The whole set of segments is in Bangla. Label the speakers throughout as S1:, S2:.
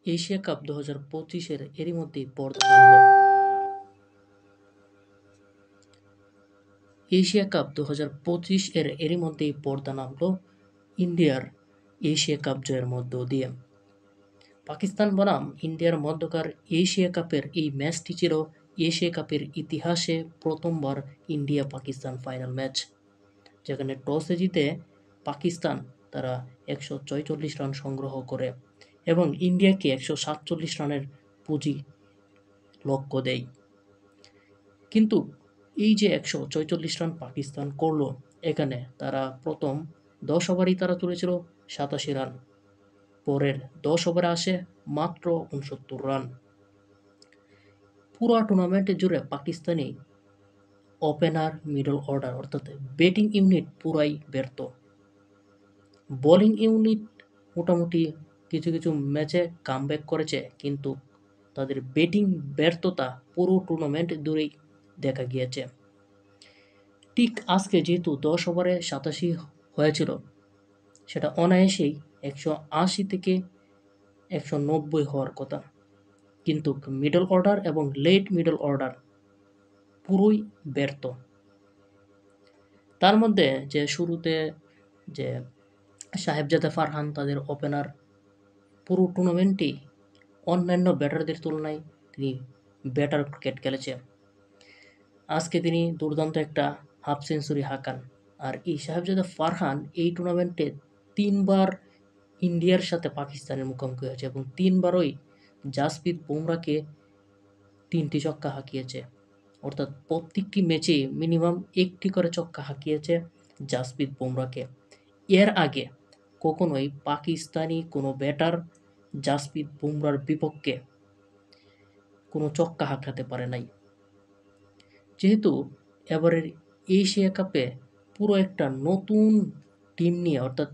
S1: এশিয়া কাপ 2025-এর এরই মধ্যেই পর্দা নামল। এশিয়া কাপ 2025 এর এরই মধ্যেই পর্দা নামল ইন্ডিয়ার এশিয়া কাপ জয়ের মধ্য দিয়ে। পাকিস্তান বনাম ইন্ডিয়ার মধ্যকার এশিয়া কাপের এই ম্যাচটি ছিল এশিয়া কাপের ইতিহাসে প্রথমবার ইন্ডিয়া পাকিস্তান ফাইনাল ম্যাচ, যেখানে টসে জিতে পাকিস্তান তারা 146 রান সংগ্রহ করে এবং ইন্ডিয়াকে 147 রানের পুঁজি লক্ষ্য দেয়। কিন্তু এই যে 146 রান পাকিস্তান করলো, এখানে তারা প্রথম 10 ওভারেই তারা তুলেছিল 87 রান, পরের 10 ওভারে আসে মাত্র 69 রান। পুরো টুর্নামেন্টে জুড়ে পাকিস্তানি ওপেনার, মিডল অর্ডার অর্থাৎ ব্যাটিং ইউনিট পুরাই ব্যর্থ। বোলিং ইউনিট মোটামুটি কিছু কিছু ম্যাচে কামব্যাক করেছে, কিন্তু তাদের ব্যাটিং ব্যর্থতা পুরো টুর্নামেন্ট জুড়েই দেখা গিয়েছে। ঠিক আজকে যেহেতু 10 ওভারে 87 হয়েছিল, সেটা অনায়াসেই 180 থেকে 190 হওয়ার কথা, কিন্তু মিডল অর্ডার এবং লেট মিডল অর্ডার পুরোই ব্যর্থ। তার মধ্যে যে শুরুতে যে সাহেবজাদা ফারহান তাদের ওপেনার, পুরো টুর্নামেন্টেই অন্যান্য ব্যাটারদের তুলনায় তিনি বেটার ক্রিকেট খেলেছে। আজকে তিনি দুর্দান্ত একটা হাফ সেঞ্চুরি হাঁকান। আর এই সাহেবজাদা ফারহান এই টুর্নামেন্টে 3বার ইন্ডিয়ার সাথে পাকিস্তানের মুখোমুখি হয়েছে এবং 3বারই জাসপ্রীত বুমরাকে 3টি ছক্কা হাঁকিয়েছে। অর্থাৎ প্রত্যেকটি ম্যাচে মিনিমাম একটি করে ছক্কা হাঁকিয়েছে জাসপ্রীত বুমরাকে। এর আগে কখনোই পাকিস্তানি কোনো ব্যাটার জাসপ্রীত বুমরার বিপক্ষে কোনো ছক্কা হাঁকাতে পারে নাই। যেহেতু এবারের এশিয়া কাপে পুরো একটা নতুন টিম নিয়ে, অর্থাৎ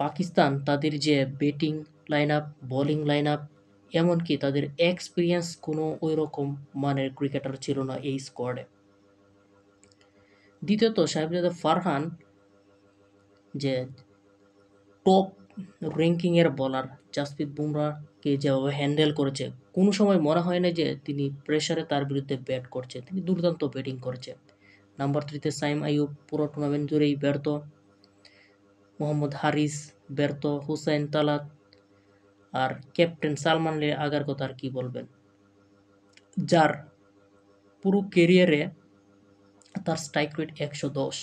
S1: পাকিস্তান তাদের যে batting line up, bowling line up, এমনকি তাদের এক্সপিরিয়েন্স কোনো ওই রকম মানের ক্রিকেটার ছিল না এই স্কোয়াডে। দ্বিতীয়ত সাহেবজাদা ফারহান যে টপ র্যাঙ্কিংয়ের বোলার, জাসপ্রীত বুমরাকে যেভাবে হ্যান্ডেল করেছে, কোনো সময় মনে হয় না যে তিনি প্রেসারে তার বিরুদ্ধে ব্যাট করছে। তিনি দুর্দান্ত ব্যাটিং করেছে। নাম্বার 3-তে সাইম আইয়ুব পুরো টুর্নামেন্ট জুড়েই ব্যর্থ, মোহাম্মদ হারিস ব্যর্থ, হুসাইন তালাত, আর ক্যাপ্টেন সালমান আলী আগার কথা আর কি বলবেন, যার পুরো ক্যারিয়ারে তার স্ট্রাইক রেট 110,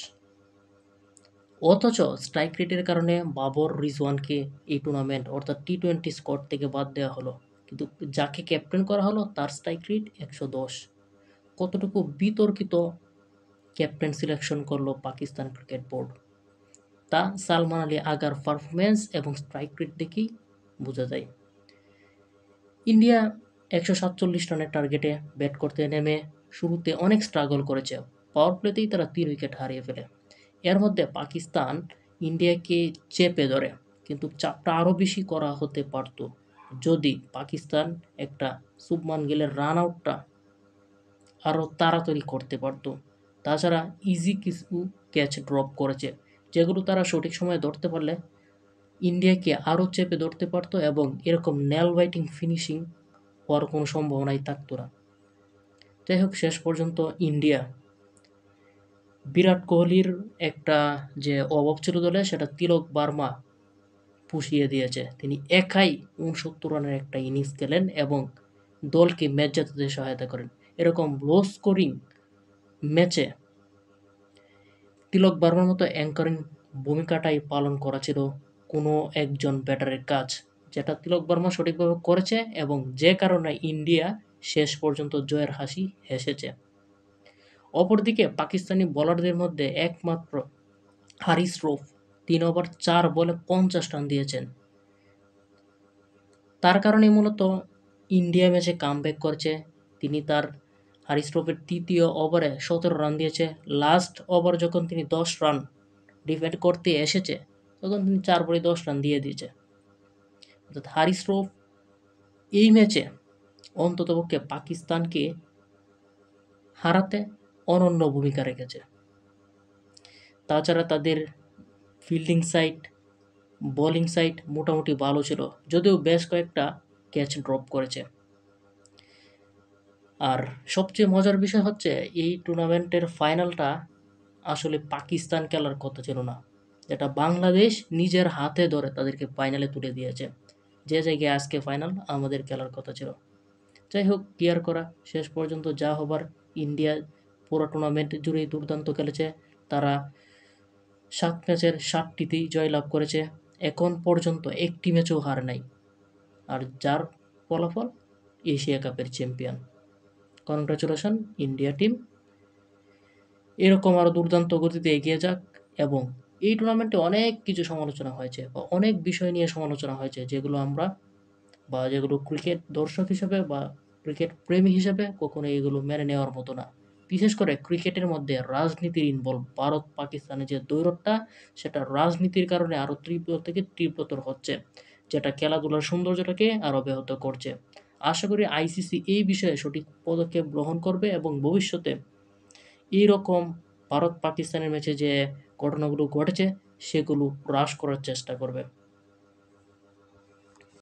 S1: অথচ স্ট্রাইক রেটের কারণে বাবর রিজওয়ানকে এই টুর্নামেন্ট অর্থাৎ টি-20 স্কোয়াড থেকে বাদ দেওয়া হলো, কিন্তু যাকে ক্যাপ্টেন করা হলো তার স্ট্রাইক রেট 110। কতটুকু বিতর্কিত ক্যাপ্টেন সিলেকশন করলো পাকিস্তান ক্রিকেট বোর্ড, তা সালমান আলী আগার পারফরমেন্স এবং স্ট্রাইক রেট দেখেই বোঝা যায়। ইন্ডিয়া 147 রানের টার্গেটে ব্যাট করতে নেমে শুরুতে অনেক স্ট্রাগল করেছে। পাওয়ার প্লেতেই তারা 3 উইকেট হারিয়ে ফেলে। এর মধ্যে পাকিস্তান ইন্ডিয়াকে চেপে ধরে, কিন্তু চাপটা আরও বেশি করা হতে পারত যদি পাকিস্তান একটা শুভমান গিলের রান আউটটা আরও তাড়াতাড়ি করতে পারত। তাছাড়া ইজি কিছু ক্যাচ ড্রপ করেছে, যেগুলো তারা সঠিক সময়ে ধরতে পারলে ইন্ডিয়াকে আরও চেপে ধরতে পারত এবং এরকম নেল বাইটিং ফিনিশিং হওয়ার কোনো সম্ভাবনাই থাকত না। যাই হোক, শেষ পর্যন্ত ইন্ডিয়া বিরাট কোহলির একটা যে অভাব ছিল দলে, সেটা তিলক বার্মা পুষিয়ে দিয়েছে। তিনি একাই 69 রানের একটা ইনিংস খেলেন এবং দলকে ম্যাচ জেতাতে সহায়তা করেন। এরকম লো স্কোরিং ম্যাচে তিলক বার্মার মতো অ্যাঙ্কারিং ভূমিকাটাই পালন করা ছিল কোনো একজন ব্যাটারের কাজ, যেটা তিলক বার্মা সঠিকভাবে করেছে এবং যে কারণে ইন্ডিয়া শেষ পর্যন্ত জয়ের হাসি হেসেছে। অপরদিকে পাকিস্তানি বোলারদের মধ্যে একমাত্র হারিস রৌফ 3 ওভার 4 বলে 50 রান দিয়েছেন। তার কারণে মূলত ইন্ডিয়া ম্যাচে কামব্যাক করেছে। তিনি তার হারিস রৌফের তৃতীয় ওভারে 17 রান দিয়েছে। লাস্ট ওভার যখন তিনি 10 রান ডিফেন্ড করতে এসেছে, তখন তিনি 4 বলে 10 রান দিয়ে দিয়েছে। অর্থাৎ হারিস রৌফ এই ম্যাচে অন্ততপক্ষে পাকিস্তানকে হারাতে অনন্য ভূমিকা রেখেছে। তাছাড়া তাদের ফিল্ডিং সাইড, বোলিং সাইড মোটামুটি ভালো ছিল, যদিও বেশ কয়েকটা ক্যাচ ড্রপ করেছে। আর সবচেয়ে মজার বিষয় হচ্ছে এই টুর্নামেন্টের ফাইনালটা আসলে পাকিস্তান খেলার কথা ছিল না, এটা বাংলাদেশ নিজের হাতে ধরে তাদেরকে ফাইনালে তুলে দিয়েছে। যে জায়গায় আজকে ফাইনাল আমাদের খেলার কথা ছিল। যাই হোক, কি আর করা, শেষ পর্যন্ত যা হবার। ইন্ডিয়া পুরো টুর্নামেন্ট জুড়েই দুর্দান্ত খেলেছে। তারা 7 ম্যাচের 7টিতেই জয়লাভ করেছে। এখন পর্যন্ত একটি ম্যাচও হার নাই। আর যার ফলাফল এশিয়া কাপের চ্যাম্পিয়ন। Congratulation India team. এরকম আরও দুর্দান্ত গতিতে এগিয়ে যাক। এবং এই টুর্নামেন্টে অনেক কিছু সমালোচনা হয়েছে বা অনেক বিষয় নিয়ে সমালোচনা হয়েছে, যেগুলো ক্রিকেট দর্শক হিসেবে বা ক্রিকেট প্রেমী হিসেবে কখনো এগুলো মেনে নেওয়ার মতো না। বিশেষ করে ক্রিকেটের মধ্যে রাজনীতির ইনভলভ, ভারত পাকিস্তানের যে দ্বৈরথটা, সেটা রাজনীতির কারণে আরও তীব্র থেকে তীব্রতর হচ্ছে, যেটা খেলাধুলার সৌন্দর্যটাকে আরও ব্যাহত করছে। আশা করি আইসিসি এই বিষয়ে সঠিক পদক্ষেপ গ্রহণ করবে এবং ভবিষ্যতে এইরকম ভারত পাকিস্তানের ম্যাচে যে ঘটনাগুলো ঘটেছে সেগুলো হ্রাস করার চেষ্টা করবে।